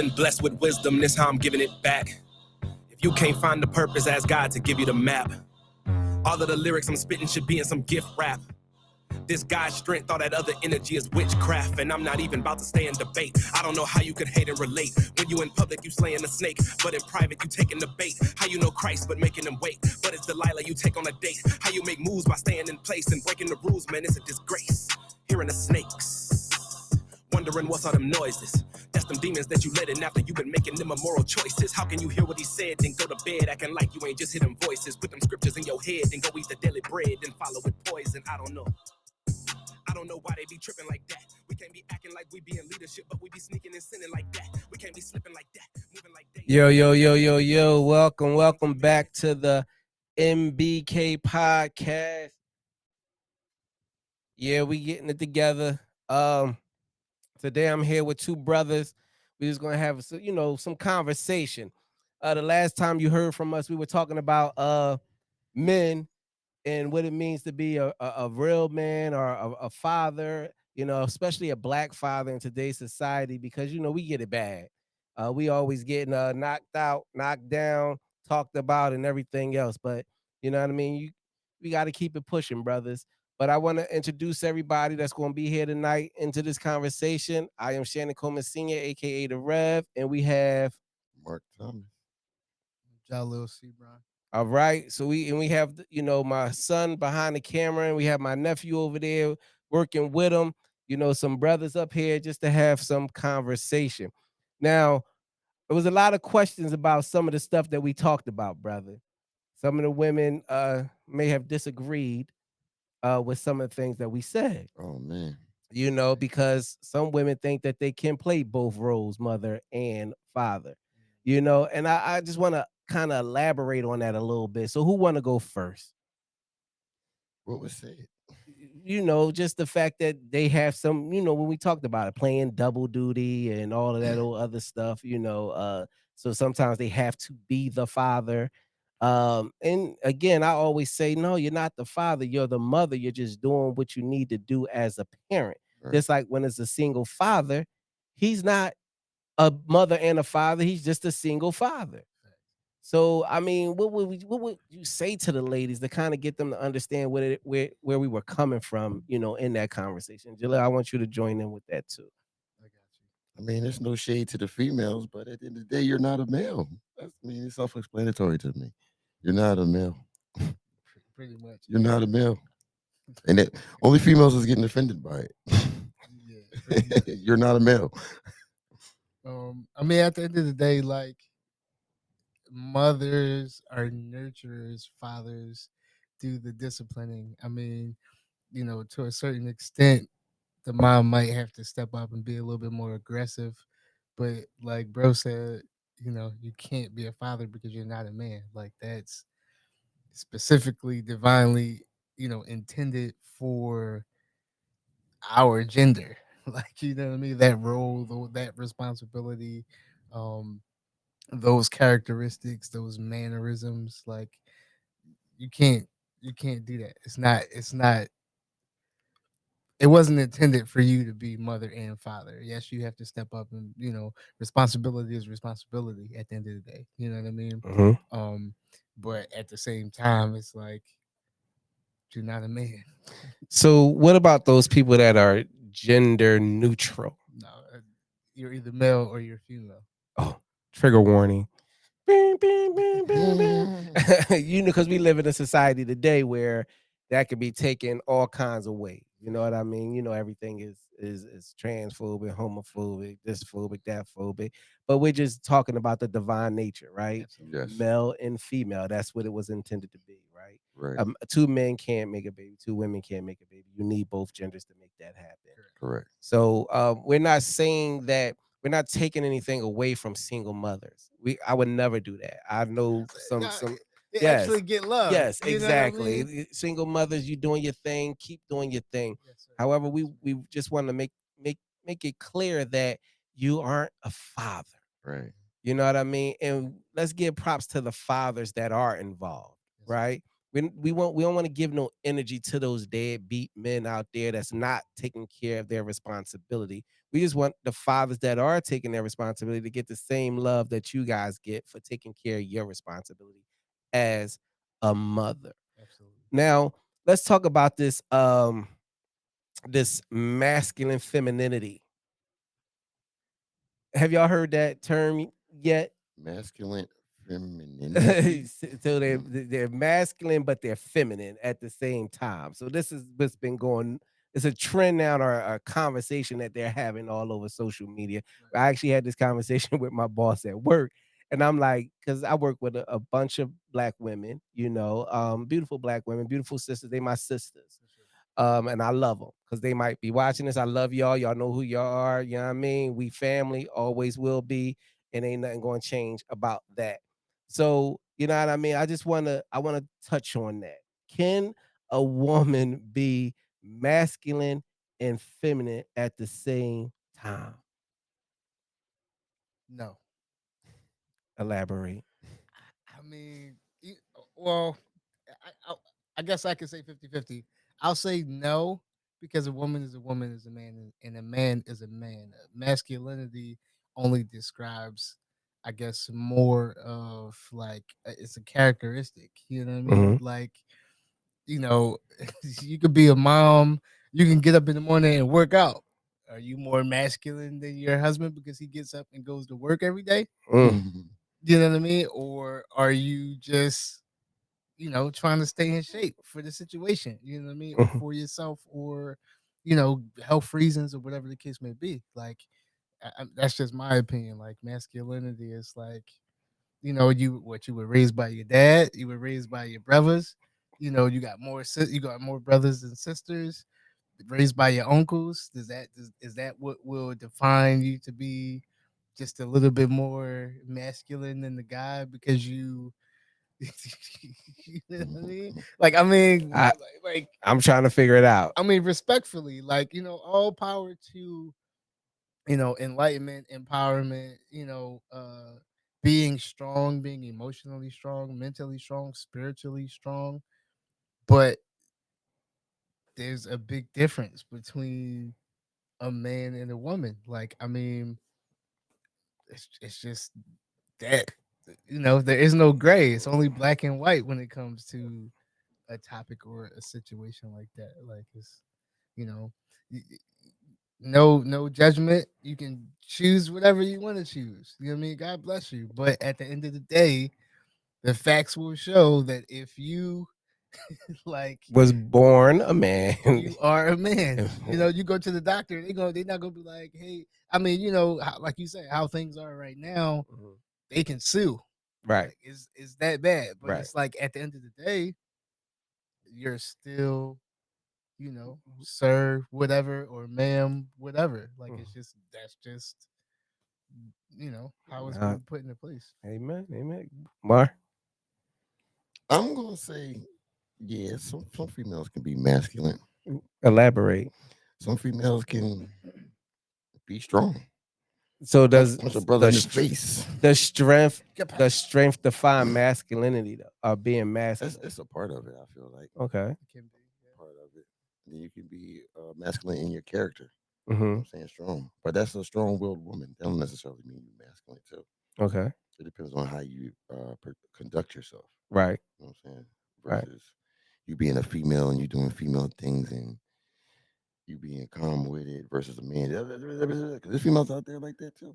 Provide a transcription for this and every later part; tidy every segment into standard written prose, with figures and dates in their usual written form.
been blessed with wisdom, this how I'm giving it back. If you can't find the purpose, ask God to give you the map. All of the lyrics I'm spitting should be in some gift rap. This guy's strength, all that other energy is witchcraft. And I'm not even about to stay in debate. I don't know how you could hate and relate. When you in public, you slaying a snake, but in private, you taking the bait. How you know Christ, but making him wait. But it's Delilah you take on a date. How you make moves by staying in place and breaking the rules, man, it's a disgrace. Hearing the snakes, wondering what's all them noises. That's them demons that you let in after you've been making them immoral choices. How can you hear what he said, then go to bed acting like you ain't just hear them voices? Put them scriptures in your head, then go eat the daily bread, then follow with poison. I don't know. I don't know why they be tripping like that. We can't be acting like we be in leadership, but we be sneaking and sinning like that. We can't be slipping like that, moving like that. Yo. Welcome back to the MBK Podcast. Yeah, we getting it together. Today I'm here with two brothers. We're just gonna have some conversation. The last time you heard from us, we were talking about men and what it means to be a real man or a father, especially a black father in today's society, because we get it bad. We always getting knocked out, knocked down, talked about, and everything else. But you know what I mean. We got to keep it pushing, brothers. But I want to introduce everybody that's going to be here tonight into this conversation. I am Shannon Coleman Sr., aka TheRav, and we have Mark Thomas. Jalil C. Brown. all right. So we have my son behind the camera, and we have my nephew over there working with him. Some brothers up here just to have some conversation. Now, there was a lot of questions about some of the stuff that we talked about, brother. Some of the women may have disagreed with some of the things that we said. Oh man. Because some women think that they can play both roles, mother and father. And I just want to kind of elaborate on that a little bit. So who want to go first? What was said? Just the fact that they have some, when we talked about it, playing double duty and all of that old other stuff, so sometimes they have to be the father. And again, I always say, no, you're not the father, you're the mother. You're just doing what you need to do as a parent. Right. Just like when it's a single father, he's not a mother and a father, he's just a single father. So, I mean, what would you say to the ladies to kind of get them to understand where we were coming from, in that conversation? Jaleel, I want you to join in with that too. I got you. I mean, there's no shade to the females, but at the end of the day, you're not a male. It's self-explanatory to me. You're not a male. Pretty much. You're not a male. And that only females is getting offended by it. Yeah. You're not a male. I mean, at the end of the day, like mothers are nurturers, fathers do the disciplining. I mean, to a certain extent, the mom might have to step up and be a little bit more aggressive. But like bro said, you can't be a father because you're not a man. Like that's specifically divinely, intended for our gender. Like, you know what I mean? That role, that responsibility, um, those characteristics, those mannerisms, like you can't you can't do that. It's not it wasn't intended for you to be mother and father. Yes, you have to step up and responsibility is responsibility at the end of the day. You know what I mean? Mhm. Um, but at the same time, it's like you're not a man. So, what about those people that are gender neutral? No, you're either male or you're female. Oh, trigger warning. Bing, bing, bing, bing, bing. Because we live in a society today where that could be taken all kinds of ways. You know what I mean? Everything is transphobic, homophobic, this phobic, that phobic. But we're just talking about the divine nature, right? Absolutely. Yes. Male and female. That's what it was intended to be, right? Right. Two men can't make a baby, two women can't make a baby. You need both genders to make that happen. Correct. So we're not saying that we're not taking anything away from single mothers. I would never do that. I know No, some they yes. actually get love. Yes, You know what I exactly. mean? Single mothers, you doing your thing, keep doing your thing. Yes, sir. However, we just want to make it clear that you aren't a father. Right. You know what I mean? And let's give props to the fathers that are involved, Yes, sir. right? We don't want to give no energy to those deadbeat men out there that's not taking care of their responsibility. We just want the fathers that are taking their responsibility to get the same love that you guys get for taking care of your responsibility as a mother. Absolutely. Now, let's talk about this masculine femininity. Have y'all heard that term yet? Masculine femininity. So they're masculine, but they're feminine at the same time. So this is what's been going. It's a trend now, or a conversation that they're having all over social media. I actually had this conversation with my boss at work, and I'm like, because I work with a bunch of black women, beautiful black women, beautiful sisters. They my sisters, and I love them because they might be watching this. I love y'all. Y'all know who y'all are. You know what I mean? We family, always will be, and ain't nothing going to change about that. So, you know what I mean? I want to touch on that. Can a woman be masculine and feminine at the same time? No. Elaborate. I mean, well, I, I, I guess I could say 50-50. I'll say no because a woman is a woman is a man and a man is a man. Masculinity only describes, I guess, more of like it's a characteristic. You know what I mean? Hmm. Like, you know, you could be a mom. You can get up in the morning and work out. Are you more masculine than your husband because he gets up and goes to work every day? Mm. You know what I mean? Or are you just, trying to stay in shape for the situation? You know what I mean? Or Mhm. for yourself, or health reasons, or whatever the case may be. Like, that's just my opinion. Like, masculinity is like, you were raised by your dad, you were raised by your brothers. You got more brothers and sisters raised by your uncles. Is that what will define you to be just a little bit more masculine than the guy because you you know what I mean? Like, I, like I'm trying to figure it out. respectfully, like, all power to, enlightenment, empowerment, being strong, being emotionally strong, mentally strong, spiritually strong. But there's a big difference between a man and a woman. Like, it's just that, there is no gray. It's only black and white when it comes to a topic or a situation like that. Like, it's, you know, no judgment. You can choose whatever you want to choose. You know what I mean? God bless you. But at the end of the day, the facts will show that if you like Was born a man. you are a man. You go to the doctor, they're not gonna be like, hey, like you said, how things are right now, Mhm. they can sue. Right. Like, is that bad? But Right. it's like at the end of the day, you're still, sir, whatever, or ma'am, whatever. Like, Mhm. it's just that's just how it's Uh, been put into place. amen. Amen. Mar. I'm gonna say, yeah, some females can be masculine. Elaborate. Some females can be strong. So Punch a brother in the face. the strength Japan. the strength define masculinity though, or being That's masculine. it's a part of it. I feel like Okay. It can be. part of it. Then you can be masculine in your character. You know what Hmm. I'm saying strong, but that's a strong-willed woman. That don't necessarily mean you're masculine too. Okay. It depends on how you conduct yourself. Right. You know what I'm saying? Right. Versus you being a female and you doing female things and you being calm with it versus a man. Because there's females out there like that too.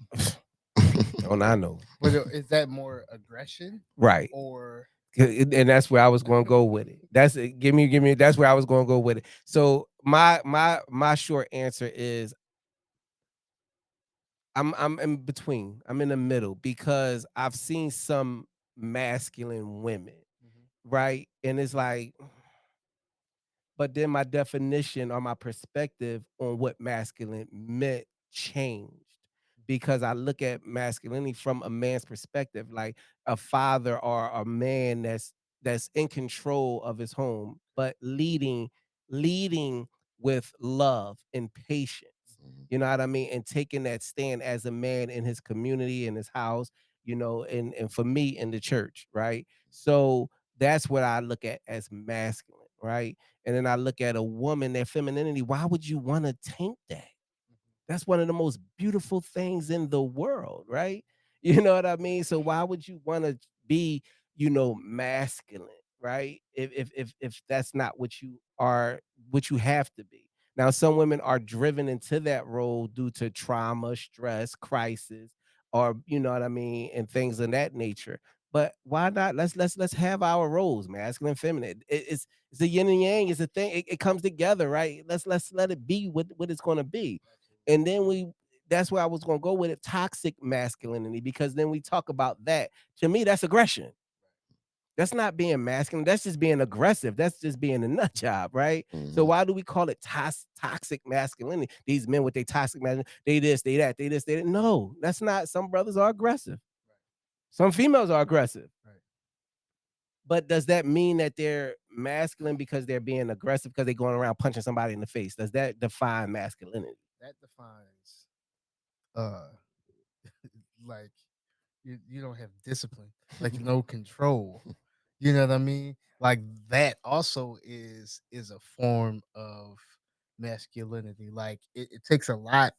Don't I know? But is that more aggression Right. or And that's where I was going to go with it. That's it. Give me. That's where I was going to go with it. So my short answer is I'm in between. I'm in the middle because I've seen some masculine women, right? And it's like, but then my definition or my perspective on what masculine meant changed because I look at masculinity from a man's perspective, like a father or a man that's in control of his home, but leading with love and patience. Mhm. You know what I mean? And taking that stand as a man in his community, in his house, and for me in the church, right? So that's what I look at as masculine, right? And then I look at a woman, their femininity. Why would you want to taint that? That's one of the most beautiful things in the world, right? You know what I mean? So why would you want to be, masculine, right? If that's not what you are, what you have to be. Now, some women are driven into that role due to trauma, stress, crisis, or you know what I mean, and things of that nature. But why not? Let's have our roles, masculine, feminine. It's a yin and yang. It's a thing. It comes together, right? Let's let it be what it's going to be. And then that's where I was going to go with it, toxic masculinity, because then we talk about that. To me, that's aggression. That's not being masculine. That's just being aggressive. That's just being a nut job, right? So Mhm. why do we call it toxic masculinity? These men with their toxic masculinity, they this, they that, they this, they that. No, that's not. Some brothers are aggressive. Some females are aggressive. Right. But does that mean that they're masculine because they're being aggressive because they're going around punching somebody in the face? Does that define masculinity? That defines uh like you don't have discipline, like no control. You know what I mean? Like that also is a form of masculinity. Like it takes a lot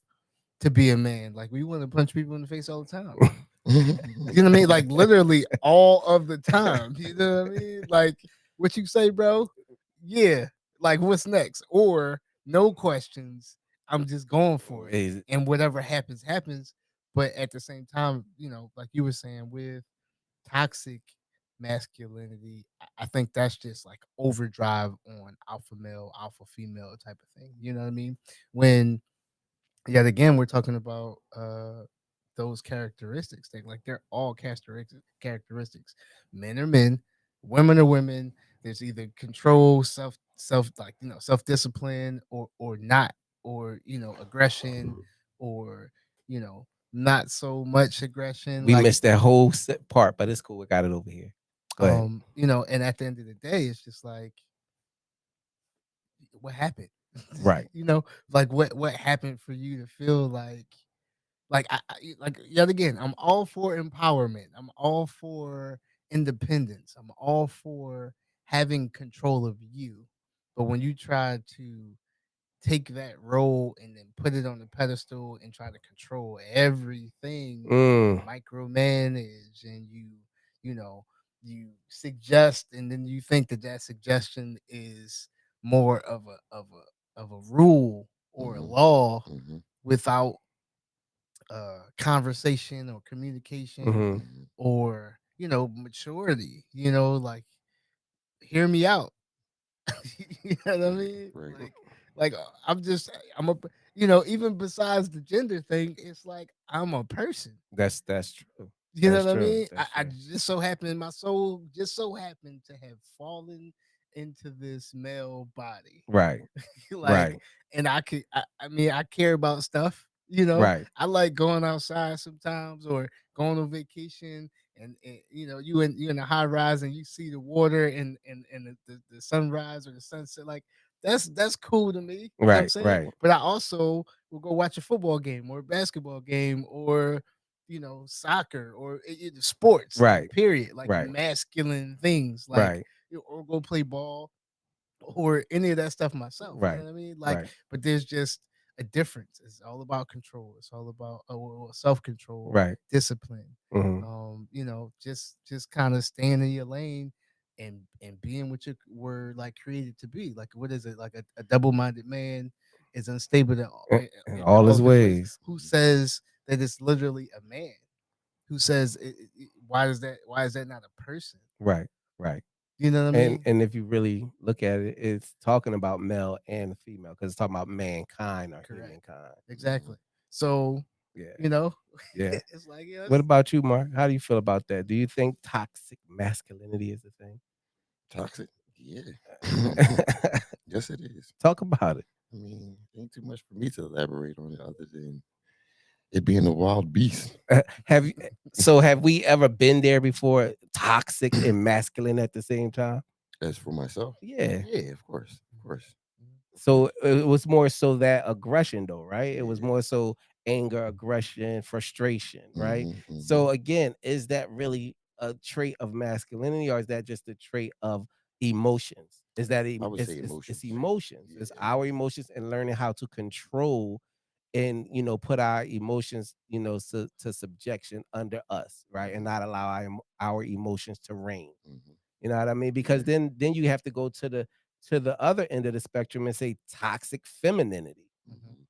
to be a man. Like we want to punch people in the face all the time. You know what I mean? Like literally all of the time. You know what I mean? Like what you say, bro? Yeah. Like what's next? Or no questions. I'm just going for it. Is- And whatever happens, happens. But at the same time, like you were saying, with toxic masculinity, I think that's just like overdrive on alpha male, alpha female type of thing. You know what I mean? When yet again we're talking about those characteristics. They're all characteristics. Men are men, women are women. There's either control, self like self discipline, or not, or aggression, or not so much aggression. we Like missed that whole part, but it's cool. We got it over here. Go ahead. and at the end of the day, it's just like what happened. Right. Like what happened for you to feel like like yet again, I'm all for empowerment. I'm all for independence. I'm all for having control of you. But when you try to take that role and then put it on the pedestal and try to control everything, Mm, micromanage, and you know you suggest, and then you think that suggestion is more of a rule or a Mhm. law Mhm. without conversation or communication mhm. Mhm. or maturity. Like hear me out. You know what I mean? Right. I'm a even besides the gender thing, it's like I'm a person. That's true. You know That's what I true. mean? I, That's I true. just so happened my soul just so happened to have fallen into this male body. Right. Like, Right. and I mean, I care about stuff. Right. I like going outside sometimes or going on vacation, and you in a high rise and you see the water and the sunrise or the sunset. Like that's cool to me. You know what I'm Right. saying? Right. But I also will go watch a football game or a basketball game or soccer or sports, like Right. period, like Right. masculine things, like Right. or go play ball or any of that stuff myself. You know Right. what I mean? Like, Right. but there's just a difference. It's all about control. It's all about self control, Right. discipline. Mhm. Just kind of staying in your lane and being what you were like created to be. Like, what is it? Like a double minded man is unstable In in all all his of his ways. ways. Who says that it's literally a man? Who says why is that? Why is that not a person? Right. Right. You know what I And mean? and if you really look at it, it's talking about male and female because it's talking about mankind or Correct. humankind. Exactly. So, Yeah. you know, Yeah. it's like What about you, Mark? How do you feel about that? Do you think toxic masculinity is a thing? Toxic. Yeah. Yes, it is. Talk about it. I mean, ain't too much for me to elaborate on it other than it being a wild beast. Have you? So have we ever been there before? Toxic and masculine at the same time? As for myself, Yeah. yeah, of course, of course. So it was more so that aggression, though, right? It was Yeah. more so anger, aggression, frustration, right? Hmm. Hmm. So again, is that really a trait of masculinity, or is that just a trait of emotions? Is that I would say it's emotions. emotions? Yeah. It's our emotions and learning how to control and put our emotions to subjection under us, right, and not allow our emotions to reign. Mhm. You know what I mean? Because Yeah. then you have to go to the other end of the spectrum and say toxic femininity. Mhm.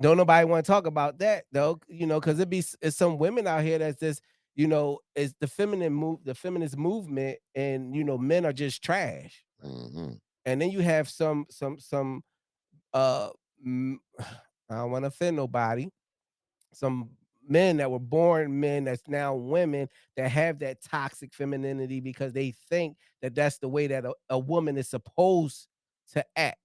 Don't nobody want to talk about that though, because it's some women out here that's just, it's the feminist movement, and men are just trash. Mhm. And then you have some uh m- I don't want to offend nobody, some men that were born men that's now women that have that toxic femininity because they think that that's the way that a woman is supposed to act.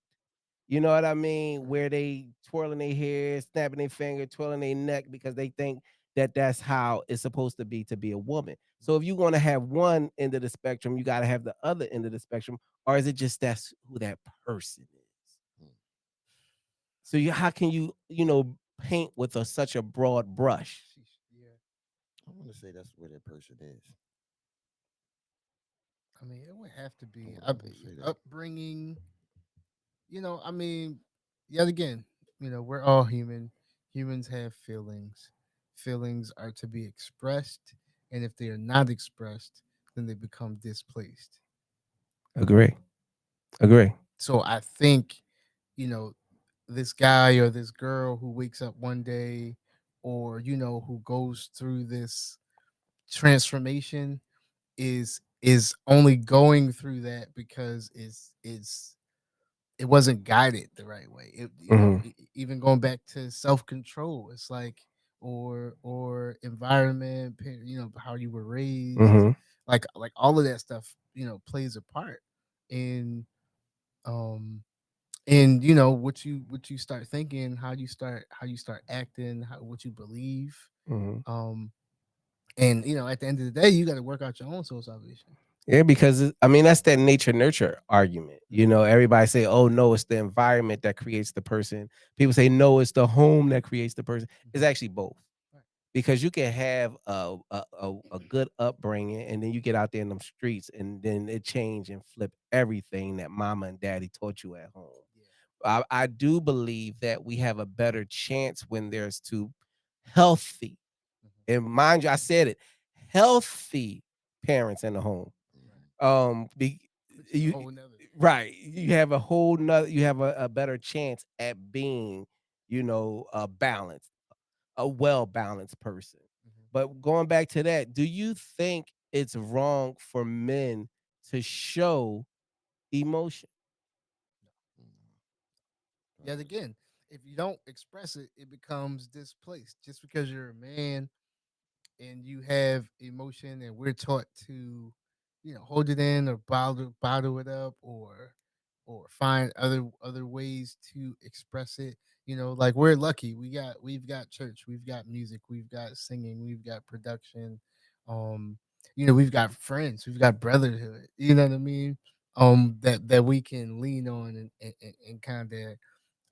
You know what I mean? Where they twirling their hair, snapping their finger, twirling their neck because they think that that's how it's supposed to be a woman. So if you want to have one end of the spectrum, you got to have the other end of the spectrum, or is it just that's who that person is? Mm. So how can you paint with such a broad brush? Yeah. I want to say that's where that person is. I mean, it would have to I be would almost say that. upbringing. I mean, yet again, we're all human. Humans have feelings. Feelings are to be expressed, and if they are not expressed, then they become displaced. Agree. Agree. So I think, you know, this guy or this girl who wakes up one day, or who goes through this transformation, is only going through that because it wasn't guided the right way. Hmm. Even going back to self control, it's like, or environment, how you were raised, Hmm. like all of that stuff, plays a part in um what you start thinking, how you start acting, what you believe, Hmm. um and at the end of the day, you got to work out your own soul salvation. Yeah, because I mean that's that nature nurture argument. Everybody say, "Oh no, it's the environment that creates the person." People say, "No, it's the home that creates the person." It's actually both. Right. Because you can have a good upbringing, and then you get out there in them streets, and then it change and flip everything that mama and daddy taught you at home. Yeah. I do believe that we have a better chance when there's two healthy, Mhm. and mind you, I said it, healthy parents in the home. Right. Be, Which is a you whole nother. right, you have a whole nother, you have a better chance at being, balanced, a well balanced person. Mhm. But going back to that, do you think it's wrong for men to show emotion? Mm. Yet again, if you don't express it, it becomes displaced. Just because you're a man and you have emotion, and we're taught to, hold it in, or bottle it up, or find other ways to express it. Like, we're lucky. We've got church, we've got music, we've got singing, we've got production. We've got friends, we've got brotherhood. You know what I mean? That we can lean on, and kind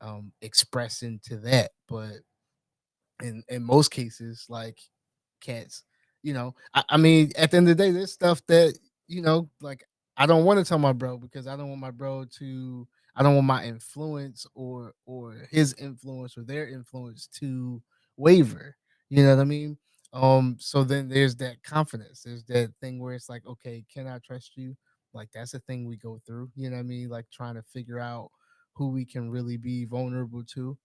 of express into that. But in most cases, like cats, I mean, at the end of the day, there's stuff that, like, I don't want to tell my bro, because I don't want my influence, or his influence, or their influence to waver. You know what I mean? So then there's that confidence. There's that thing where it's like, okay, can I trust you? Like, that's a thing we go through. You know what I mean? Like, trying to figure out who we can really be vulnerable to.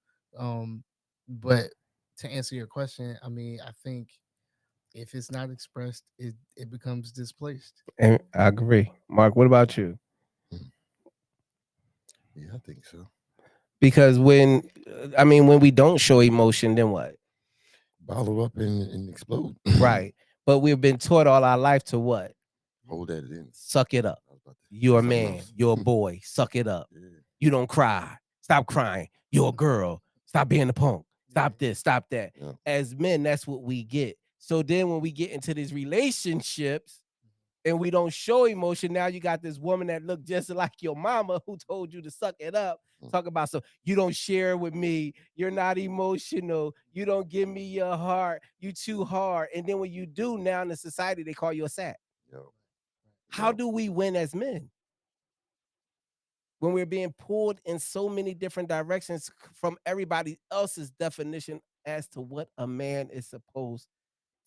But to answer your question, I mean, I think if it's not expressed, it becomes displaced. And I agree. Mark, what about you? Mm. Yeah, I think so. Because when we don't show emotion, then what? Bottle up and explode. Right. But we've been taught all our life to what? Hold that in. Suck it up. I was about to You're a say something man. else. You're a boy. Suck it up. Yeah. You don't cry. Stop crying. You're a girl. Stop being a punk. Yeah. Stop this. Stop that. Yeah. As men, that's what we get. So then when we get into these relationships and we don't show emotion, now you got this woman that looked just like your mama who told you to suck it up. Mm. Talk about, so you don't share with me. You're not emotional. You don't give me your heart. You too hard. And then when you do, now in the society, they call you a sap. Yo. How Yo. do we win as men when we're being pulled in so many different directions from everybody else's definition as to what a man is supposed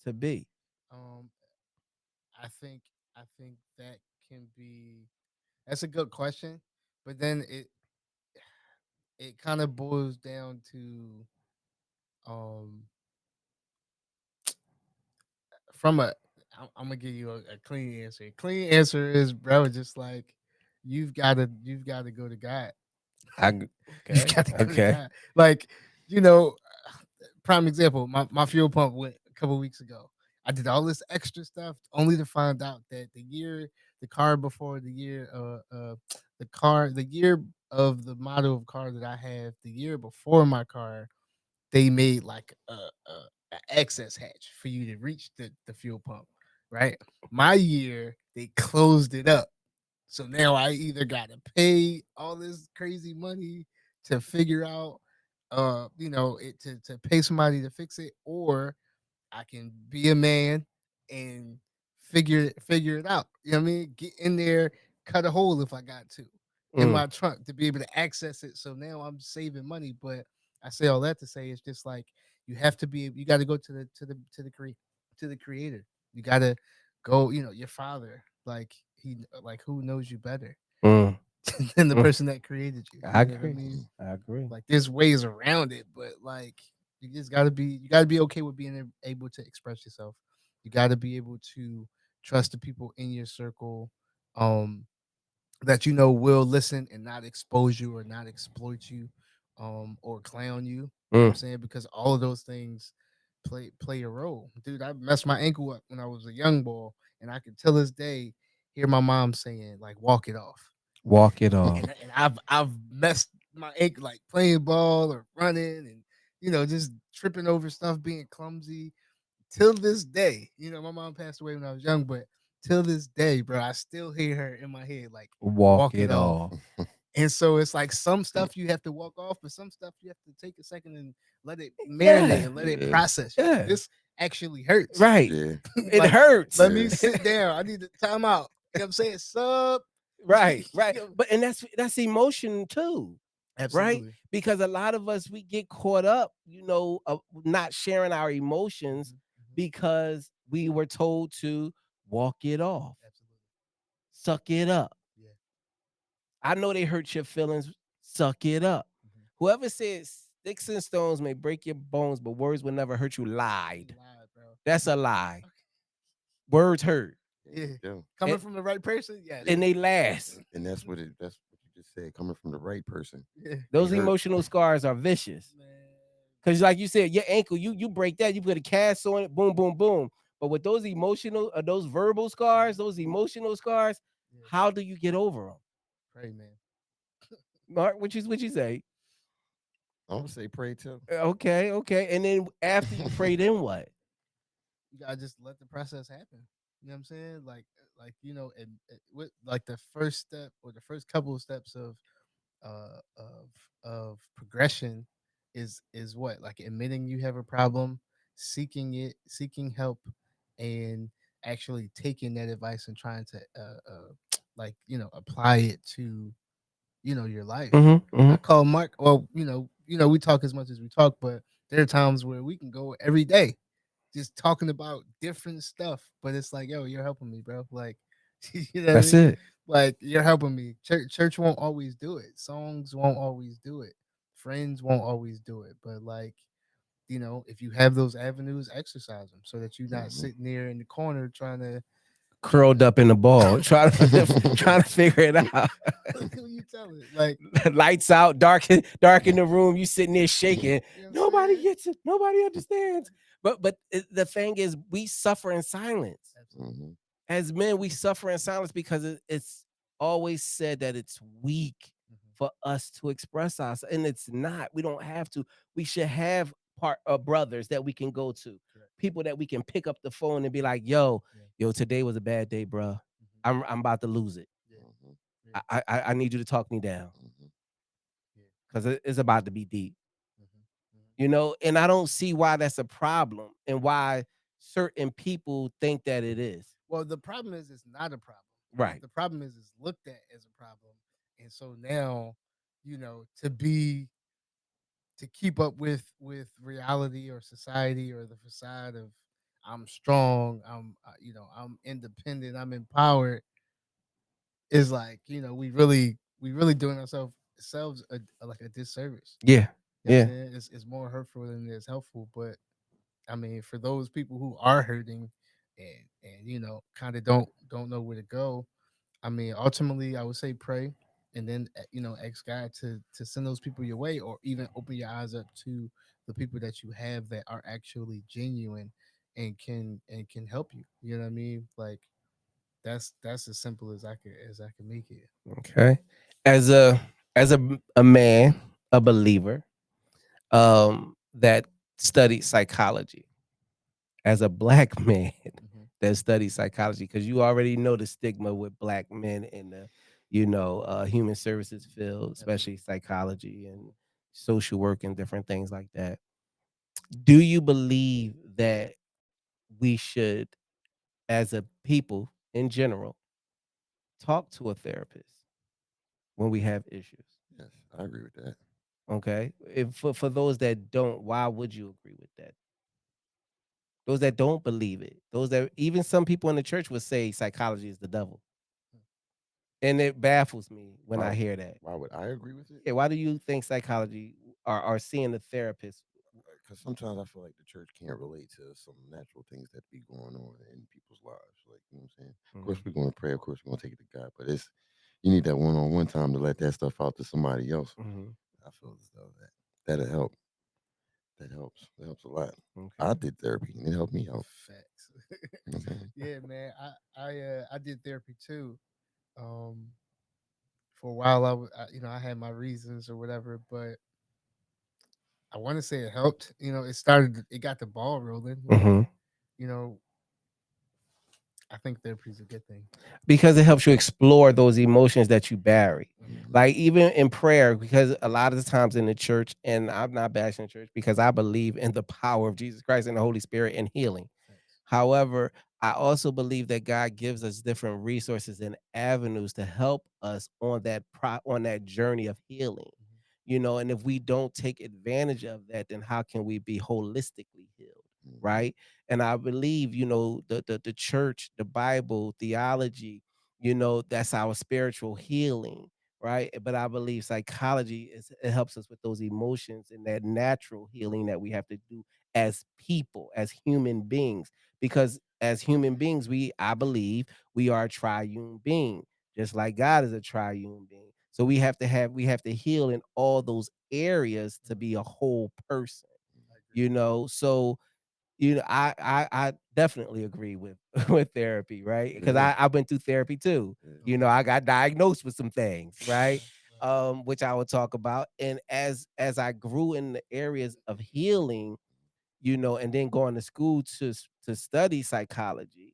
to be? Um, I think that can be that's a good question, but then it kind of boils down to um from a I'm gonna give you a clean answer. A clean answer is, bro, just like you've got to go to God. You've Okay. got to go to Okay. God. Like, you know, prime example, my fuel pump went a couple weeks ago. I did all this extra stuff only to find out that the car before the year of the model of car that I have, the year before my car, they made like a excess hatch for you to reach the fuel pump, right? My year, they closed it up. So now I either got to pay all this crazy money to figure out, to pay somebody to fix it, or I can be a man and figure it out. You know what I mean? Get in there, cut a hole if I got to in Mm. my trunk to be able to access it. So now I'm saving money. But I say all that to say it's just like you got to go to the creator. You got to go. Your father, like like who knows you better Mm. than the Mm. person that created you. I You know what I agree. mean? I agree. Like there's ways around it, but like you gotta be okay with being able to express yourself. You gotta be able to trust the people in your circle, um, that will listen and not expose you or not exploit you, or clown you. You know what I'm Mm. saying? Because all of those things play a role. Dude, I messed my ankle up when I was a young boy, and I can till this day hear my mom saying, like, walk it off. Walk it off. And I've messed my ankle like playing ball or running and just tripping over stuff, being clumsy. Till this day, my mom passed away when I was young, but till this day, bro, I still hear her in my head like Walk walk it it off. off. And so it's like some stuff you have to walk off, but some stuff you have to take a second and let it marinate Yeah. and let it Yeah. process. Yeah. This actually hurts. Right. Yeah. It Like, hurts. let me Yeah. sit down. I need to time out. You know what I'm saying? Sub. Right. Right. But and that's emotion too. Right? Absolutely. Because a lot of us we get caught up, not sharing our emotions Mhm. because we were told to walk it off, Absolutely. suck it up. Yeah. I know they hurt your feelings, suck it up. Mhm. Whoever says sticks and stones may break your bones, but words will never hurt you You lied. lied, bro. That's a lie. Words hurt Yeah, Yeah. they do. Coming and, from the right person, yes. and they last. And that's what you just said, coming from the right person. Yeah. They Those hurt. emotional scars are vicious. Man. Because like you said, your ankle, you break that, you put a cast on it, boom, boom, boom. But with those emotional, those verbal scars, those emotional scars, Yeah. how do you get over them? Pray, man. Mark, what you say? I'm gonna say pray too. Okay, okay. And then after you pray, then what? You gotta just let the process happen. You know what I'm saying? And with like the first step or the first couple of steps uh of of progression is what, like, admitting you have a problem, seeking help, and actually taking that advice and trying to apply it to your life. Mm-hmm, I call Mark. Well, we talk as much as we talk, but there are times where we can go every day just talking about different stuff. But it's like, yo, you're helping me, bro. Like, you know what I That's mean? it. Like, you're helping me. Church won't always do it. Songs won't always do it. Friends won't always do it. But like, if you have those avenues, exercise them so that you're not Mhm. sitting there in the corner Curled up in the ball, trying to figure it out. who you telling? Like, Lights out, dark in the room. You sitting there shaking. you know what I'm Nobody saying? gets it. Nobody understands. But the thing is, we suffer in silence. Absolutely. Mhm. As men, we suffer in silence because it's always said that it's weak Mhm. for us to express ourselves, and it's not. We don't have to. We should have part of brothers that we can go to, Correct. people that we can pick up the phone and be like, "Yo, Yeah. yo, today was a bad day, bro. Mhm. I'm about to lose it. Yeah. Mhm. Yeah. I need you to talk me down Mhm. Yeah. because it's about to be deep." Mhm. Mhm. And I don't see why that's a problem and why certain people think that it is. Well, the problem is it's not a problem. Right. The problem is it's looked at as a problem, And so now, to keep up with reality or society or the facade of I'm strong, I'm independent, I'm empowered, is like, we really doing ourselves like a disservice. Yeah. You know what I'm Yeah. saying? It's more hurtful than it is helpful. But I mean, for those people who are hurting and kind of don't know where to go, I mean, ultimately, I would say pray, and then ask God to send those people your way, or even open your eyes up to the people that you have that are actually genuine and can help you. You know what I mean? Like that's as simple as I can make it. Okay. As a man, a believer, that studied psychology, as a black man Hmm. that studies psychology, because you already know the stigma with black men in the human services field, especially Absolutely. psychology and social work and different things like that. Do you believe that we should, as a people in general, talk to a therapist when we have issues? Yes, I agree with that. Okay. If for those that don't, why would you agree with that? Those that don't believe it, those that even some people in the church would say psychology is the devil. And it baffles me when Why? I hear that. Why would I agree with it? Yeah, why do you think psychology are seeing the therapist? Because sometimes I feel like the church can't relate to some natural things that be going on in people's lives. Like, you know what I'm saying? Of course, Mhm, we're going to pray. Of course, we're going to take it to God. But you need that one-on-one time to let that stuff out to somebody else. mhm, I feel as though that'll help. That helps. That helps a lot. I okay. did therapy and it helped me out. Facts. You know what I'm saying? Yeah, man. I did therapy too. Um, for a while, I had my reasons or whatever, but I want to say it helped. It got the ball rolling. Like, Mhm. you know, I think therapy's a good thing. Because it helps you explore those emotions that you bury. Hmm. Hmm. Like even in prayer, because a lot of the times in the church, and I'm not bashing the church because I believe in the power of Jesus Christ and the Holy Spirit and healing. Thanks. However, I also believe that God gives us different resources and avenues to help us on on that journey of healing. And if we don't take advantage of that, then how can we be holistically healed? Hmm. Right. And I believe, the church, the Bible, theology, that's our spiritual healing. Right. But I believe psychology it helps us with those emotions and that natural healing that we have to do as people, as human beings. Because as human beings, I believe we are a triune being, just like God is a triune being. So we have to heal in all those areas to be a whole person. I agree. So I definitely agree with with therapy, right? Because Yeah. I've been through therapy too. Yeah. Okay. I got diagnosed with some things, right? Right. Which I will talk about. And as I grew in the areas of healing, and then going to school to study psychology,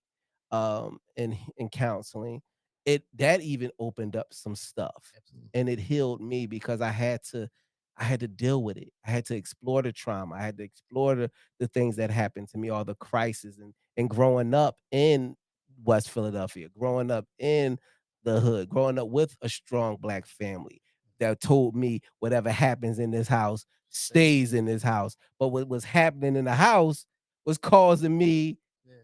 and counseling, that even opened up some stuff, Absolutely. and it healed me because I had to deal with it. I had to explore the trauma. I had to explore the things that happened to me, all the crises, and growing up in West Philadelphia, growing up in the hood, growing up with a strong black family that told me whatever happens in this house stays in this house. But what was happening in the house was causing me Yeah.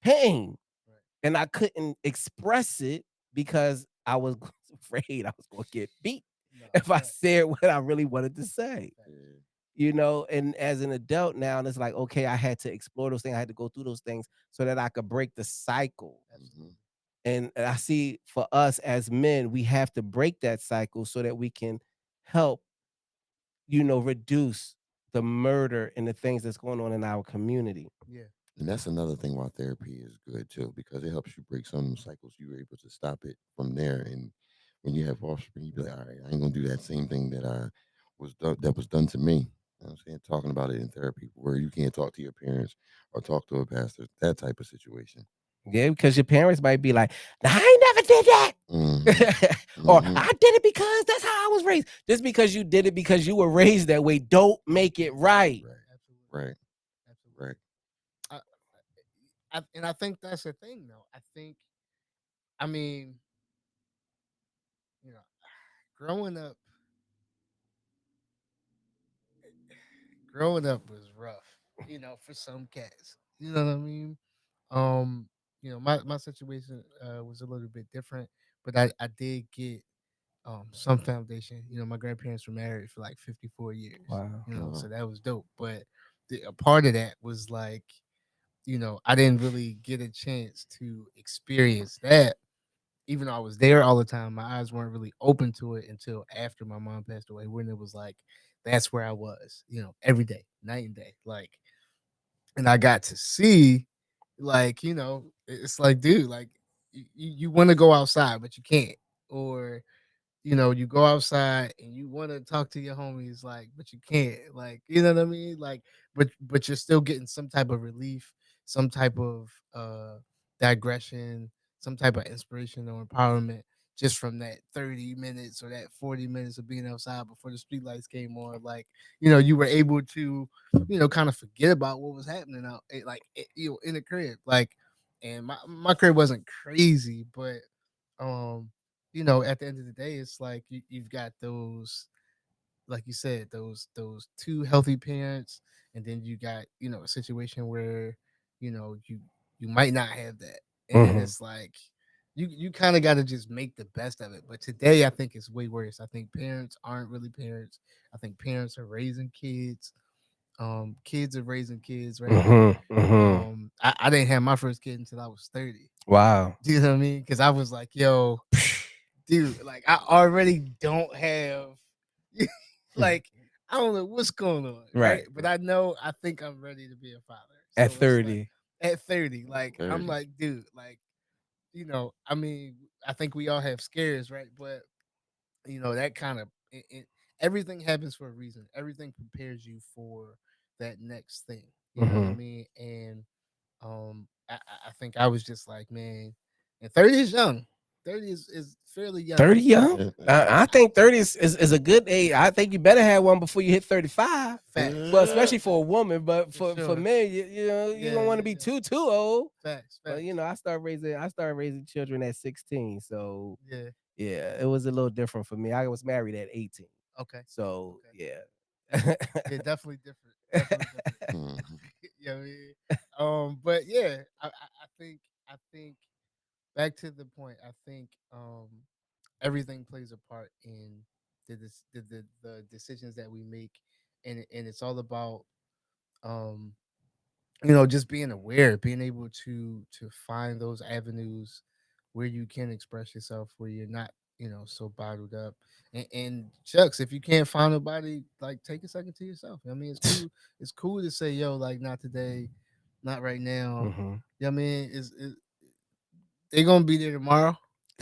pain. Right. And I couldn't express it because I was afraid I was going to get beat No. if I Facts. said what I really wanted to say. Facts. Yeah. And as an adult now, and it's like, okay, I had to explore those things. I had to go through those things so that I could break the cycle. Hmm. Absolutely. And I see for us as men, we have to break that cycle so that we can help, reduce the murder and the things that's going on in our community. Yeah. And that's another thing why therapy is good too, because it helps you break some cycles. You're able to stop it from there. And when you have offspring, you be like, all right, I ain't gonna do that same thing that was done to me. You know what I'm saying? Talking about it in therapy where you can't talk to your parents or talk to a pastor, that type of situation. Yeah, because your parents might be like, "Nah, I ain't never did Hmm. that." Or Hmm. I did it because that's how I was raised. Just because you did it because you were raised that way, don't make it right. Right. Absolutely. Right. Absolutely. Right. I, and I think that's the thing, though. I mean, you know, growing up, growing up was rough. For some cats. You know what I mean? Um, my situation was a little bit different, but I did get some foundation. My grandparents were married for like 54 years. Wow. So that was dope. But a part of that was like, I didn't really get a chance to experience that. Even though I was there all the time, my eyes weren't really open to it until after my mom passed away, when it was like that's where I was, every day, night and day. Like, and I got to see, like, it's like, dude, like you want to go outside, but you can't. Or you go outside and you want to talk to your homies, like, but you can't, like, you know what I mean? Like, but you're still getting some type of relief, some type of digression, some type of inspiration or empowerment just from that 30 minutes or that 40 minutes of being outside before the street lights came on. Like, you were able to, kind of forget about what was happening out, in the crib. Like, and my crib wasn't crazy, but um at the end of the day, it's like you've got those, like you said, those two healthy parents, and then you got a situation where you might not have that, and then it's like you kind of got to just make the best of it. But today, I think it's way worse. I think parents aren't really parents. I think parents are raising kids. Kids are raising kids, right? I didn't have my first kid until I was 30. Wow. Do you know what I mean? Because I was like, yo, dude, like I already don't have like I don't know what's going on, right? But I think I'm ready to be a father. At So it's like 30. at 30, like 30. I'm like, dude, like, I mean, I think we all have scares, right? But that kind of everything happens for a reason. Everything prepares you for that next thing. You know what I mean? And I think I was just like, man, and 30 is young. 30 is fairly young. 30 young? Yeah. I think 30 is a good age. I think you better have one before you hit 35. Facts. Well, especially for a woman, but for sure. men, you don't want to be too old. Facts. But I started raising children at 16. So Yeah. yeah, it was a little different for me. I was married at 18. Okay. So Okay. yeah. Yeah, definitely different. Definitely different. Mhm. You know what I mean? But yeah, I think back to the point, I think everything plays a part in the decisions that we make, and it's all about um just being aware, being able to find those avenues where you can express yourself, where you're not so bottled up. And shucks, if you can't find nobody, like, take a second to yourself. I mean, it's cool to say, yo, like, not today, not right now. I mean, they gonna be there tomorrow,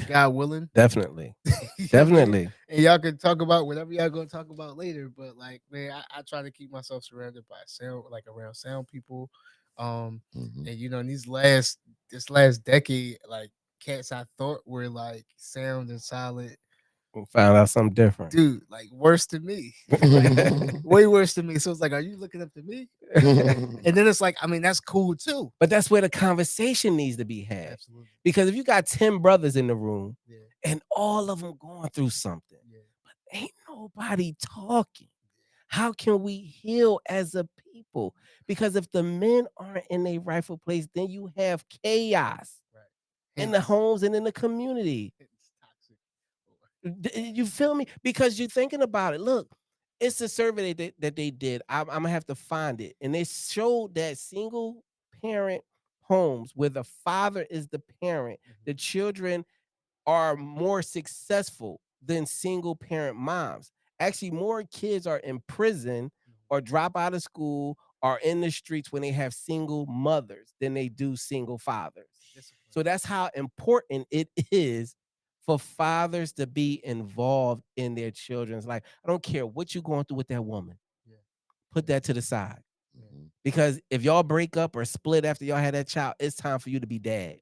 God willing. Definitely. You know what I mean? Definitely. And y'all can talk about whatever y'all gonna talk about later. But like, man, I try to keep myself surrounded by sound, like around sound people. Mhm. And in this last decade, like, cats I thought were like sound and solid, We found out something different. dude, like worse than me. Like, way worse than me. So it's like, are you looking up to me? And then it's like, I mean, that's cool too. But that's where the conversation needs to be had. Absolutely. Because if you got 10 brothers in the room Yeah. and all of them going through something, Yeah. but ain't nobody talking, how can we heal as a people? Because if the men aren't in their rightful place, then you have chaos Right. in the homes and in the community. It's toxic. You feel me? Because you're thinking about it. Look, it's a survey that they did. I'm gonna have to find it, and they showed that single parent homes where the father is the parent, the children are more successful than single parent moms. Actually, more kids are in prison or drop out of school or in the streets when they have single mothers than they do single fathers. So that's how important it is for fathers to be involved in their children's life. I don't care what you're going through with that woman. Yeah. Put that to the side. Mhm. Because if y'all break up or split after y'all had that child, it's time for you to be dad.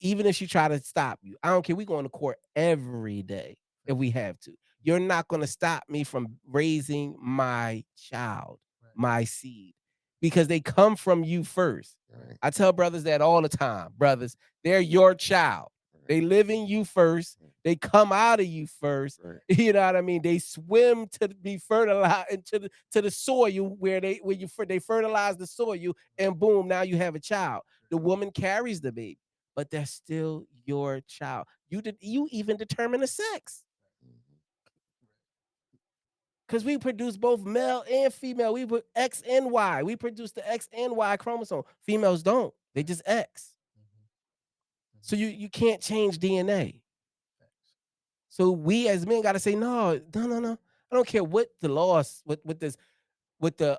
Even if she try to stop you, I don't care. We going to court every day if we have to. You're not going to stop me from raising my child, my seed, because they come from you first. Right. I tell brothers that all the time. Brothers, they're your child. They live in you first. They come out of you first. Right. You know what I mean? They swim to be fertilized into the soil where they fertilize the soil, and boom, now you have a child. The woman carries the baby, but that's still your child. You even determine the sex. Mhm. Because we produce both male and female. We put X and Y. We produce the X and Y chromosome. Females don't. They just X. So you can't change DNA. So we as men got to say, no. I don't care what the laws, what the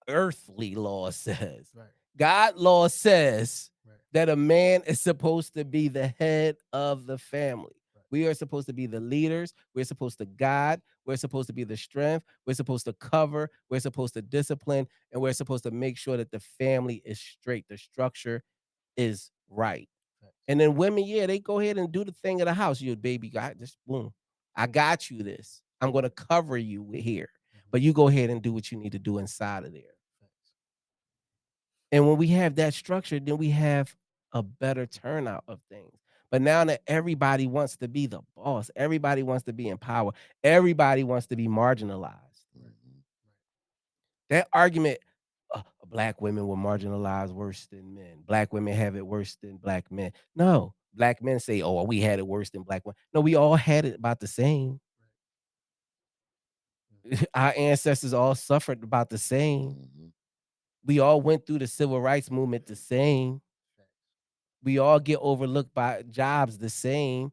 earthly law says. Right. God law says Right. that a man is supposed to be the head of the family. Right. We are supposed to be the leaders. We're supposed to guide. We're supposed to be the strength. We're supposed to cover. We're supposed to discipline. And we're supposed to make sure that the family is straight. The structure is right. And then women, yeah, they go ahead and do the thing of the house. You baby, God, just boom. I got you this. I'm going to cover you here. But you go ahead and do what you need to do inside of there. And when we have that structure, then we have a better turnout of things. But now that everybody wants to be the boss, everybody wants to be in power, everybody wants to be marginalized. Mhm. That argument, black women were marginalized worse than men. Black women have it worse than black men. No, black men say, oh, we had it worse than black women. No, we all had it about the same. Our ancestors all suffered about the same. Mhm. We all went through the civil rights movement the same. We all get overlooked by jobs the same.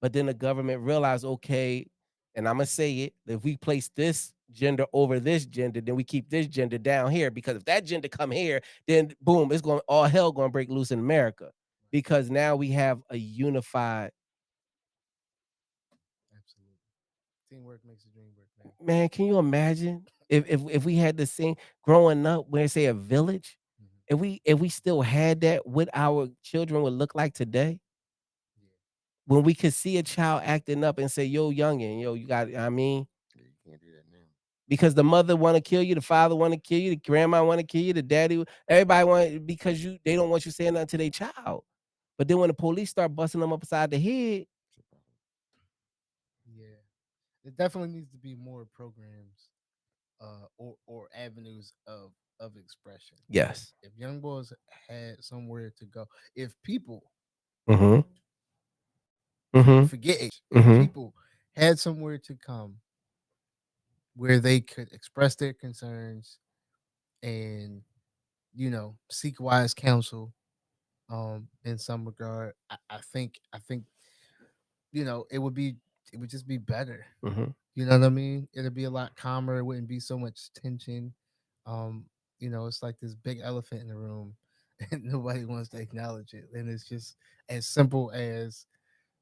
But then the government realized, okay, and I'm going to say it, if we place this gender over this gender, then we keep this gender down here. Because if that gender come here, then boom, it's going, all hell going to break loose in America. Because now we have a unified. Absolutely. Teamwork makes the dream work, man. Man, can you imagine if we had the same growing up, where say a village, if we still had that, what our children would look like today? Yeah. When we could see a child acting up and say, yo, youngin, yo, you got, I mean, Yeah, you can't do that now. because the mother want to kill you, the father want to kill you, the grandma want to kill you, the daddy, everybody want, because they don't want you saying nothing to their child. But then when the police start busting them upside the head, It's a problem. Yeah. There definitely needs to be more programs or avenues of expression. yes. If young boys had somewhere to go, if people Mm-hmm. Mm-hmm. forget age, if Mm-hmm. people had somewhere to come where they could express their concerns and seek wise counsel in some regard, I think it would just be better. Mm-hmm. You know what I mean? It'd be a lot calmer. It wouldn't be so much tension. It's like this big elephant in the room, and nobody wants to acknowledge it. And it's just as simple as,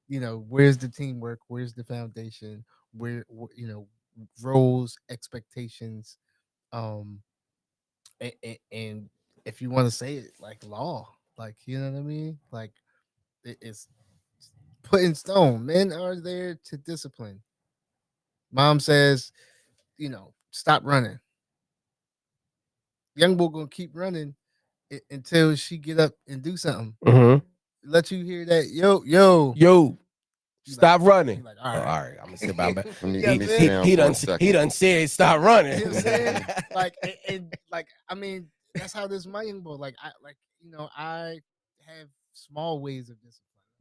where's the teamwork? Where's the foundation? Roles, expectations, and if you want to say it like law, like you know what I mean, like it's put in stone. Men are there to discipline. Mom says, stop running. Young boy gonna keep running until she get up and do something. Mm-hmm. Let you hear that, yo. Yo, You stop like, running. you like, all right, I'm gonna sit by back. Let me, Yeah, let me man. sit down He for a done second. said stop running. You know what I'm saying? Like, and like, I mean, that's how this my young boy. I have small ways of discipline.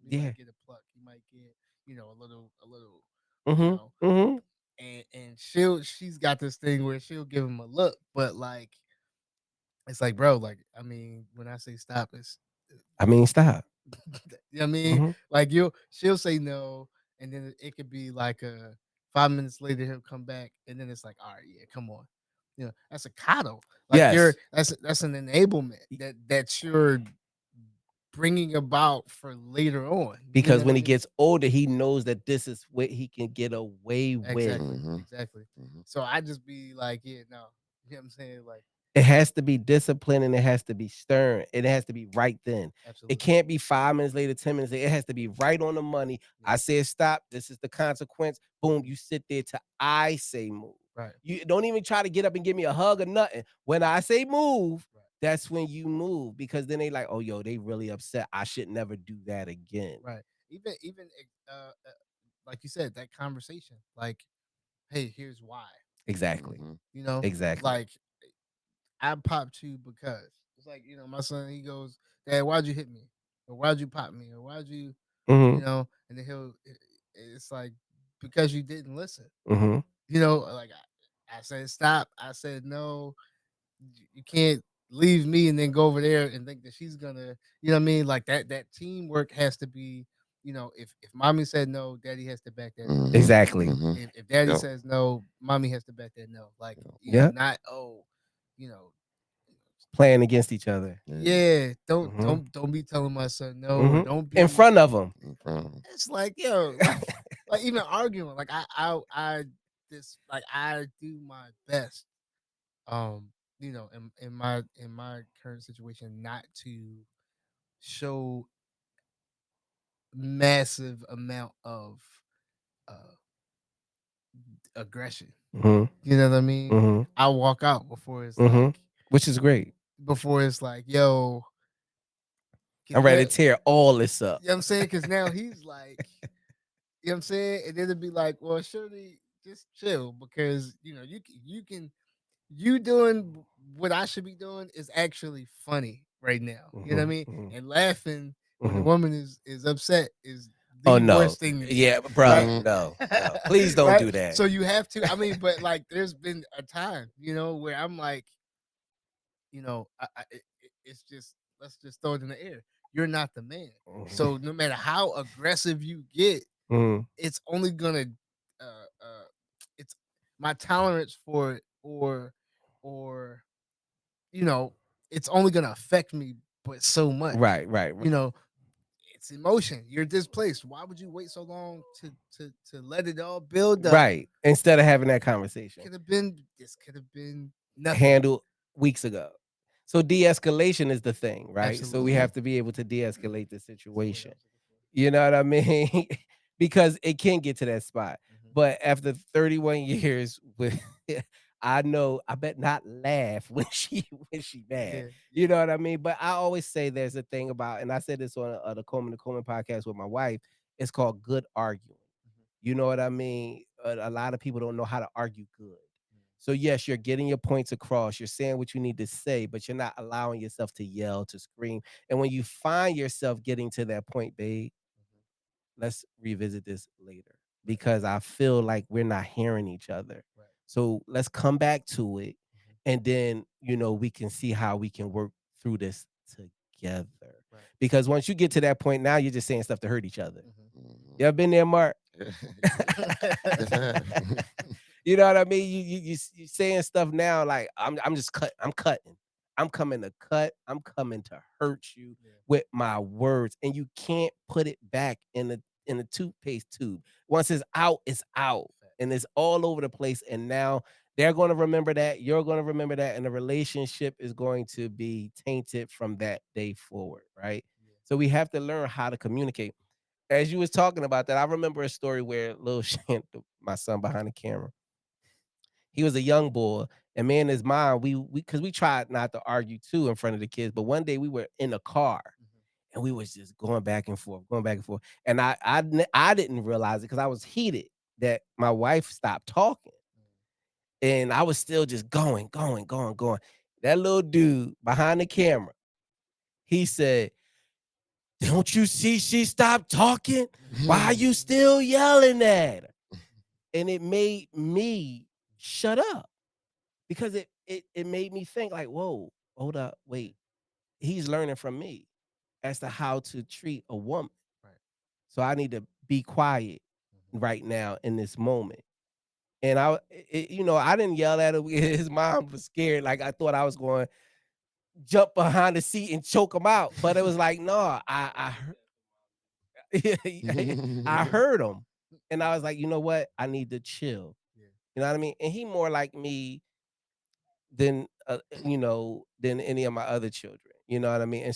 He Yeah. might get a pluck. He might get, a little, Mm-hmm. Mm-hmm. and she's got this thing where she'll give him a look, but like, it's like, bro, like, I mean, when I say stop, it's, I mean, stop. you know what I mean? Mhm. Like, she'll say no, and then it could be like 5 minutes later he'll come back, and then it's like, all right, yeah, come on, that's a coddle. Like, Yes. that's an enablement that you're bringing about for later on. Because what when I he mean? gets older, he knows that this is what he can get away with. Exactly, Mhm. exactly. Mhm. So I just be like, yeah, no, you know what I'm saying? Like, It has to be disciplined and it has to be stern. It has to be right then. absolutely. It can't be 5 minutes later, 10 minutes later. It has to be right on the money. I said stop. This is the consequence. Boom. You sit there till I say move. Right. You don't even try to get up and give me a hug or nothing. When I say move, Right. that's when you move, because then they like, oh yo, they really upset. I should never do that again. Right. Even like you said, that conversation. Like, hey, here's why. Exactly. Mhm. You know, Exactly. like I popped you because it's like, my son. He goes, Dad, why'd you hit me? Or why'd you pop me? Or why'd you, Mm-hmm. And then it's like, because you didn't listen. Mm-hmm. Like I said stop. I said no. You can't leave me and then go over there and think that she's gonna, you know what I mean? Like that teamwork has to be, if mommy said no, daddy has to back that no. Mhm. Exactly. Mhm. If daddy Yep. says no, mommy has to back that no. Like, Yep. Yeah. not you know, Playing against each other. Yeah. yeah, don't Mm-hmm. don't be telling my son no, or Mm-hmm. don't In be. front of them. In front of 'em. It's like, yo, like even arguing. Like I this like I do my best, um, in my current situation, not to show massive amount of uh aggression. Mm-hmm. You know what I mean? Mm-hmm. I walk out before it's Mm-hmm. like, Which is great. yo, I'm because now, ready to tear all this up. you know what I'm saying? Because now he's like, you know what I'm saying? And then it'd be like, well, surely just chill, because you doing what I should be doing is actually funny right now. You know what I Mm-hmm. mean? Mm-hmm. And laughing when the Mm-hmm. woman is upset is Oh the no. worst thing to do. Yeah, bruh. Right? Mhm. No. No. Please don't Right? do that. So you have to, I mean, but like there's been a time, where I'm like, it's just, let's just throw it in the air. You're not the man. Mm-hmm. So no matter how aggressive you get, Mm-hmm. it's only gonna it's my tolerance for it, or you know it's only gonna affect me but so much. Right, right, you know it's emotion. You're displaced. Why would you wait so long to let it all build up? right. Instead of having that conversation. Could have been nothing. Handled weeks ago. So de-escalation is the thing, right? So we Absolutely. Mhm. have to be able to de-escalate the That's the word I situation. was looking for. You know what I mean? Because it can get to that spot. Mhm. But after 31 years with I bet not laugh when she mad. Yeah, You yeah. know what I mean? But I always say there's a thing about, and I said this on the Coleman podcast with my wife, it's called good arguing. Mhm. You know what I mean? A lot of people don't know how to argue good. Mhm. So yes, you're getting your points across. You're saying what you need to say, but you're not allowing yourself to yell, to scream. And when you find yourself getting to that point, babe, Mhm. let's revisit this later, Right, because I feel like we're not hearing each other. right. So let's come back to it, Mhm. and then we can see how we can work through this together. Right. Because once you get to that point, now you're just saying stuff to hurt each other. Mhm. You ever been there, Mark? Yes, I have. You know what I mean? You saying stuff now like I'm just cut. I'm cutting. I'm coming to cut. I'm coming to hurt you Yeah. with my words, and you can't put it back in the toothpaste tube. Once it's out, Facts. and it's all over the place. And now they're going to remember that. You're going to remember that, and the relationship is going to be tainted from that day forward, right? Yeah. So we have to learn how to communicate. As you was talking about that, I remember a story where little Shant, my son behind the camera, he was a young boy, and me and his mom, we because we tried not to argue too in front of the kids, but one day we were in a car Mhm. and we was just going back and forth, and I didn't realize it because I was heated that my wife stopped talking, and I was still just going. That little dude behind the camera, he said, "Don't you see she stopped talking? Why are you still yelling at her?" And it made me shut up, because it made me think like, whoa, hold up, wait. He's learning from me as to how to treat a woman. Right. So I need to be quiet Mhm. right now in this moment. And I didn't yell at him. His mom was scared. Like I thought I was going to jump behind the seat and choke him out. But it was like, no, I heard him. And I was like, you know what? I need to chill. Yeah. You know what I mean? And he more like me than any of my other children. You know what I mean? In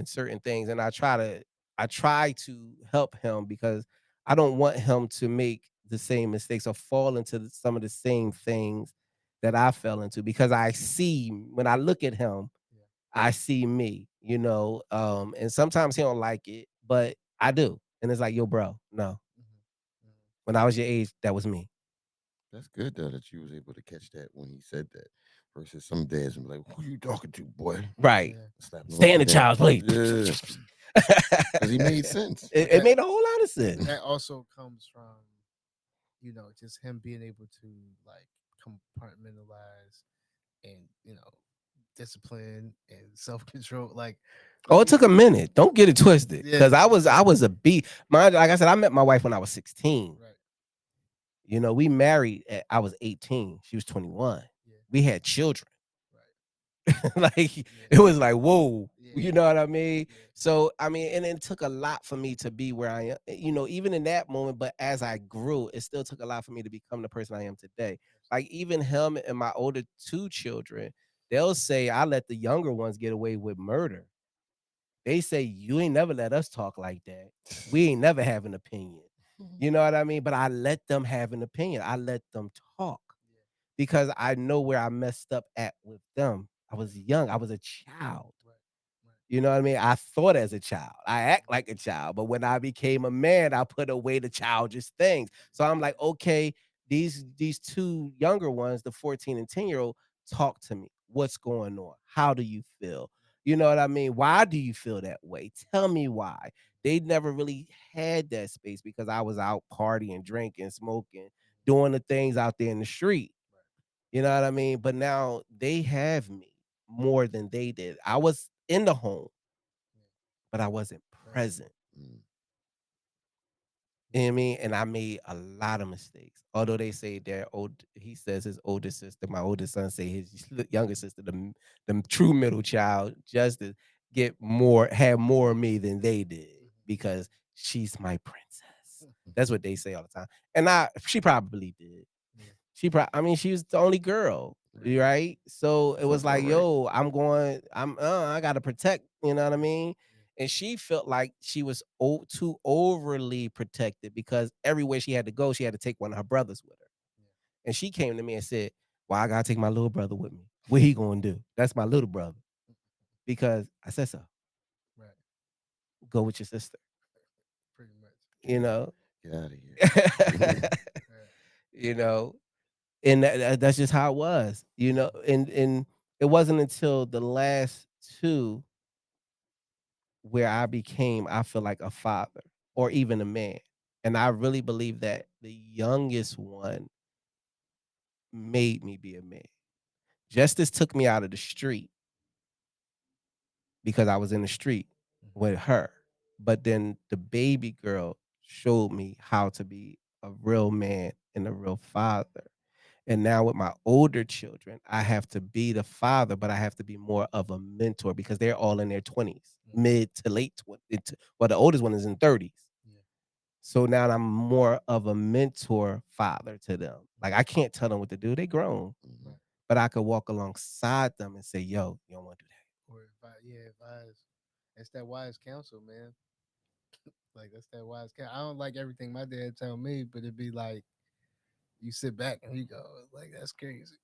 certain things. And I try to help him, because I don't want him to make the same mistakes or fall into some of the same things that I fell into because I see when I look at him, Yeah. I see me, and sometimes he don't like it, but I do. And it's like, yo, bro, no. Mhm. Mhm. When I was your age, that was me. That's good though that you was able to catch that when he said that, versus some dads and be like, "Who you talking to, boy?" Right. Yeah. Slapping him Stay in the upside down. child's place. Yeah, because he made sense. it, But it made a whole lot of but sense. that also comes from, just him being able to like compartmentalize and discipline and self control. Oh, it took a minute. Don't get it twisted. Yeah. Cause I was a beat. Mind, like I said, I met my wife when I was 16. Right. We married I was 18. She was 21. Yeah. We had children. Right. Like Yeah. it was like, whoa, Yeah. you know what I mean? Yeah. So I mean, and it took a lot for me to be where I am, even in that moment, but as I grew, it still took a lot for me to become the person I am today. Like even him and my older two children, they'll say I let the younger ones get away with murder. They say you ain't never let us talk like that. We ain't never have an opinion. You know what I mean? But I let them have an opinion. I let them talk Yeah. because I know where I messed up at with them. I was young. I was a child. Right. Right. You know what I mean? I thought as a child. I act like a child. But when I became a man, I put away the childish things. So I'm like, okay, these two younger ones, the 14 and 10-year-old, talk to me. What's going on? How do you feel? You know what I mean? Why do you feel that way? Tell me why. They never really had that space because I was out partying, drinking, smoking, doing the things out there in the street. You know what I mean? But now they have me more than they did. I was in the home, but I wasn't present. Mm. You know what I mean? And I made a lot of mistakes. Although they say he says his older sister, my oldest son say his younger sister, the true middle child, Justice, had more of me than they did because she's my princess. That's what they say all the time. And she probably did. I mean, she was the only girl, right? So it was Sounds like, about right. yo, I gotta protect, you know what I mean? And she felt like she was too overly protected because everywhere she had to go, she had to take one of her brothers with her. And she came to me and said, "Well, I gotta take my little brother with me. What he gonna do? That's my little brother." Because I said so. Right. Go with your sister, Pretty much. you know. Get out of here. Yeah. you know, and that's just how it was, and it wasn't until the last two where I feel like a father or even a man. And I really believe that the youngest one made me be a man. Justice took me out of the street because I was in the street with her. But then the baby girl showed me how to be a real man and a real father. And now with my older children, I have to be the father, but I have to be more of a mentor because they're all in their 20s, mid to late 20s. Well, the oldest one is in 30s. Yeah. So now I'm more of a mentor father to them. Like I can't tell them what to do. They grown, Mhm. but I could walk alongside them and say, yo, you don't want to do that. Or advise. That's that wise counsel, man. Like that's that wise counsel. I don't like everything my dad tell me, but it'd be like you sit back and you go, like that's crazy.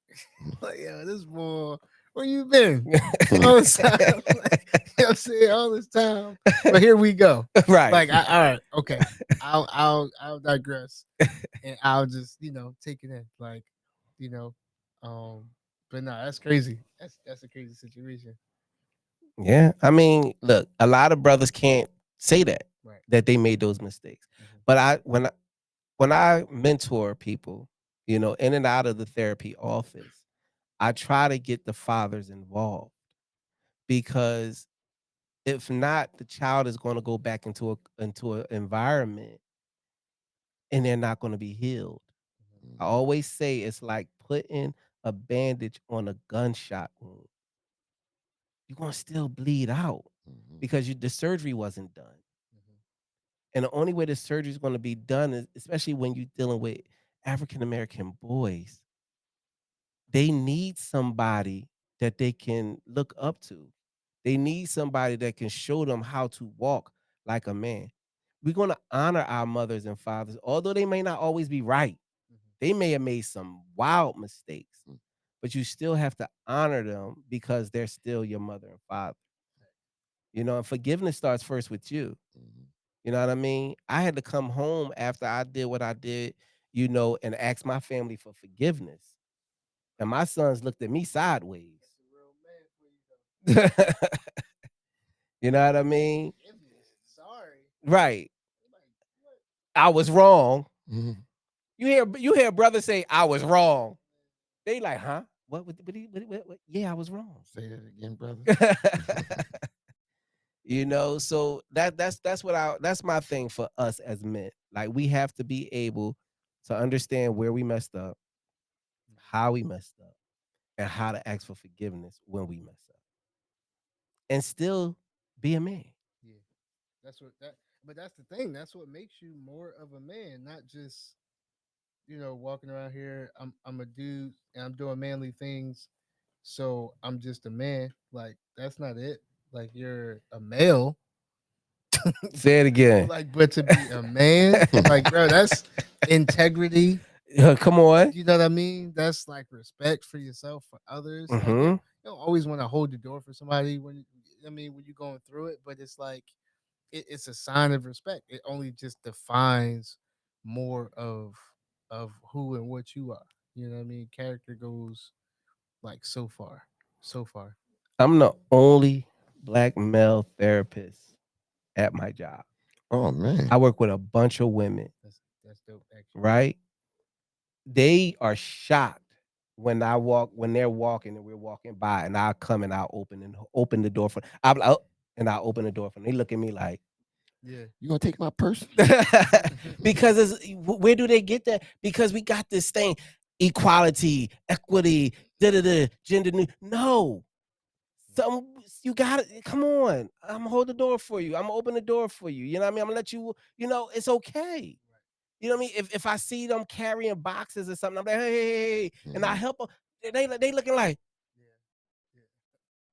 Like, yo, this boy, where you been? All this time. Like, you know what I'm saying? All this time. But here we go. Right. Like, all right, okay. I'll digress. And I'll just, take it in. Like, you know, um, but no, that's crazy. That's a crazy situation. Yeah. I mean, look, a lot of brothers can't say Right. that they made those mistakes. Mhm. But when I mentor people, in and out of the therapy office, I try to get the fathers involved because if not, the child is going to go back into an environment and they're not going to be healed. I Mhm. always say it's like putting a bandage on a gunshot wound. You're going to still bleed out Mhm. because the surgery wasn't done. Mhm. And the only way the surgery is going to be done is, especially when you're dealing with African American boys, they need somebody that they can look up to. They need somebody that can show them how to walk like a man. We're going to honor our mothers and fathers, although they may not always be right. Mhm. They may have made some wild mistakes, Mm. but you still have to honor them because they're still your mother and father. You know, and forgiveness starts first with you. Mhm. You know what I mean? I had to come home after I did what I did, you know, and ask my family for forgiveness. And my sons looked at me sideways. You know what I mean? Sorry. Right. I was wrong. Mhm. You hear brother say, I was wrong. They like, huh? What? Yeah, I was wrong. Say that again, brother. You know, so that's my thing for us as men. Like we have to be able to understand where we messed up, how we messed up, and how to ask for forgiveness when we mess up. And still be a man. Yeah, that's what that. But that's the thing. That's what makes you more of a man, not just walking around here. I'm a dude and I'm doing manly things, so I'm just a man. Like that's not it. Like you're a male. Say it again. Like, but to be a man, like bro, that's integrity. Come on. You know what I mean? That's like respect for yourself, for others. Like Mm-hmm. you don't always want to hold the door for somebody when you're going through it, but it's like it's a sign of respect. It only just defines more of who and what you are. You know what I mean? Character goes like so far. I'm the only black male therapist at my job. Oh man. I work with a bunch of women, That's dope. Actually, right? They are shocked when they're walking and we're walking by and I'll come and I'll open the door for I'm like, oh, and I'll open the door for them. They look at me like yeah. You gonna take my purse? because where do they get that? Because we got this thing, equality, equity, gender new. No. Some you got it. Come on. I'm gonna hold the door for you. I'm gonna open the door for you. You know what I mean? I'm gonna let you, it's okay. You know what I mean? If I see them carrying boxes or something, I'm like, hey, and I Mhm. help them. They looking like Yeah.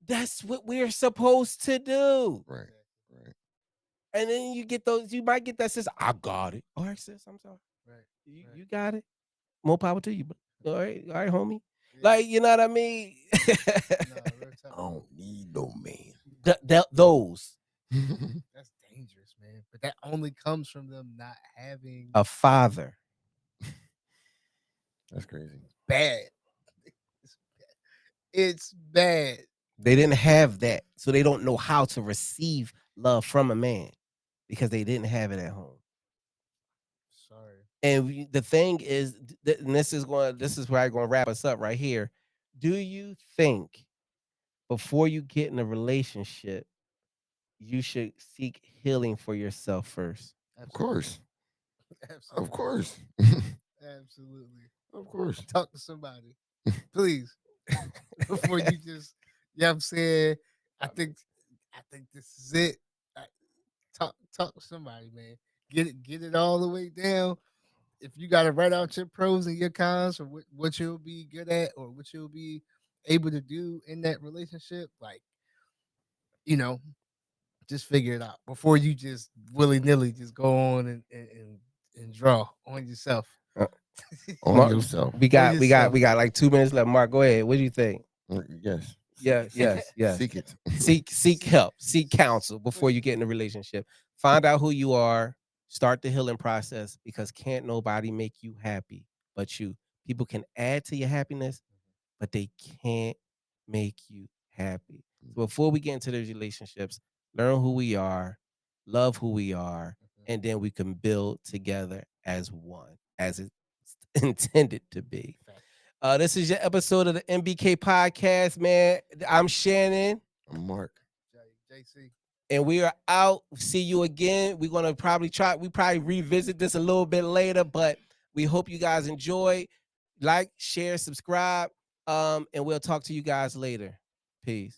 that's what we're supposed to do. Right. Right. And then you might get that sis. I got it. All right, sis. I'm sorry. Right. You got it. More power to you. But all right, homie. Yeah. Like you know what I mean? Nah, real I talk. don't need no man. Those That's dangerous, man. But that only comes from them not having a father. That's crazy. bad. It's bad. It's bad. They didn't have that, so they don't know how to receive love from a man because they didn't have it at home. Sorry. And the thing is, and this is where I'm going to wrap us up right here. Do you think before you get in a relationship, you should seek healing for yourself first? Of Absolutely. course. Absolutely. Of course. Absolutely. Of course. Talk to somebody, please, before you just. Yeah, I'm saying. I think. I think this is it. I- Talk to somebody, man. Get it all the way down. If you got to write out your pros and your cons for what you'll be good at or what you'll be able to do in that relationship, like you know, just figure it out before you just willy nilly just go on and draw on yourself. Uh, On Mark, yourself. we got like 2 minutes left. Mark, go ahead. What do you think? Yes. Yeah, yes. Seek it. Seek help, seek counsel before you get in a relationship. Find out who you are, start the healing process because can't nobody make you happy but you. People can add to your happiness, but they can't make you happy. So before we get into those relationships, learn who we are, love who we are, and then we can build together as one, as it's intended to be. This is your episode of the MBK Podcast, man. I'm Shannon. I'm Mark. JC. And we are out. See you again. We're gonna probably revisit this a little bit later, but we hope you guys enjoy. Like, share, subscribe. And we'll talk to you guys later. Peace.